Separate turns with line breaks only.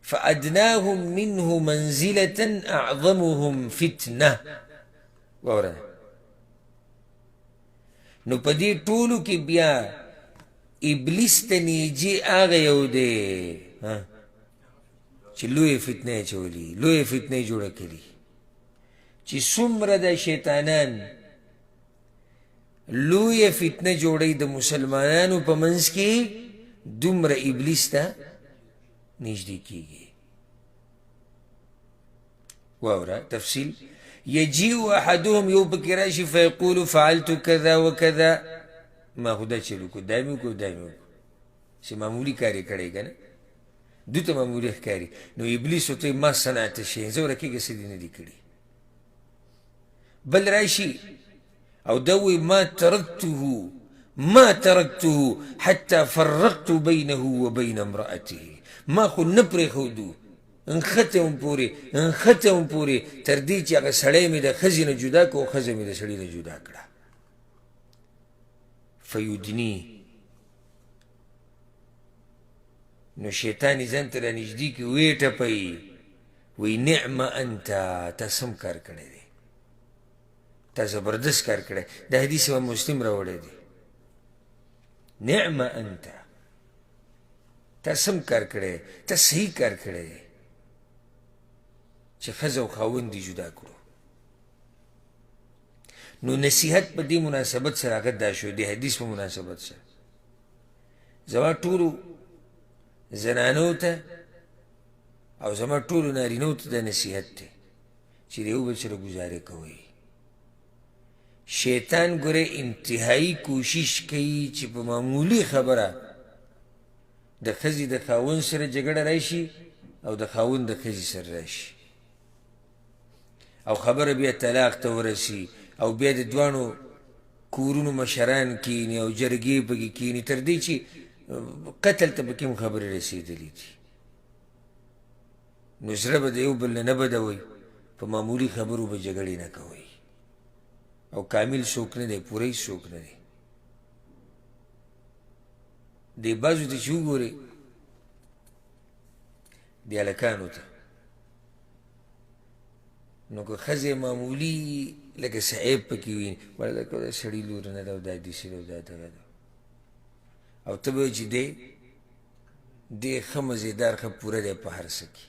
فأدناهم منه منزلة أعظمهم فتنة. وورا نو پا دی طولو کی بیا ابلیس تا نیجی آغا یو دے چی لوی فتنه چولی، لوی فتنه جوڑا کری، چی سمر دا شیطانان لوی فتنه جوڑی دا مسلمانانو پا منز کی دمر ابلیس تا نجدی کی گئی. واورا تفصیل یجیو احدهم یو بکراشی فیقولو فعلتو کذا و کذا، ما خدا چلو کو دائمیو کو دائمیو کو سی معمولی کاری کڑے گا نا دو تا معمولی کاری نو ابلیس ہوتا ما صنعت شیئن زو رکی گا سیدی ندی کری بل راشی او دوی ما ترکته حتى فرقت بينه وبين امرأته، ما خو نپری خودو انختم پوری تردی چی اگا سڑے میں دا خزی نا جدا کو خزی میں دا سڑی نا جدا کرا. فیودنی نو شیطانی زن تر نجدی کی ویٹا پئی وی نعم انتا تا سم کار کردے دے، تا زبردست کار کردے. دا حدیث و مسلم روڑے دے نعم انتا تا سم کار کردے، تا صحیح کار کردے دے چه خز و خاون دی جدا کرو. نو نصیحت پا دی مناسبت سر آگت دا شو دی حدیث پا مناسبت سر زمان طولو زنانو تا او زمان طولو نارینو تا دا نصیحت تے چی دیو بچر گزارے کوئی. شیطان گرے انتہائی کوشش کئی چی پا معمولی خبرہ دا خزی دا خاون سر جگڑ رائشی او دا خاون دا خزی سر رائشی او خبر بیا طلاق تا ورسی او بیا دا دوانو کورونو مشران کینی او جرگی پکی کینی تردی چی قتل تا بکیم خبر رسیدلی تی. نزره با دیو بل نبدوی پا معمولی خبرو با جگڑی نکوی او کامل سوک نده پوری سوک نده. دی بازو تا چو گوری دی علکانو تا نو که خز معمولی لکه صحیب پکی وین ولی لکه دا سڑی لور نداو دا دیسی داو دا دا او تبا چی دی خمزیدار خب پورا دی پا هر سکی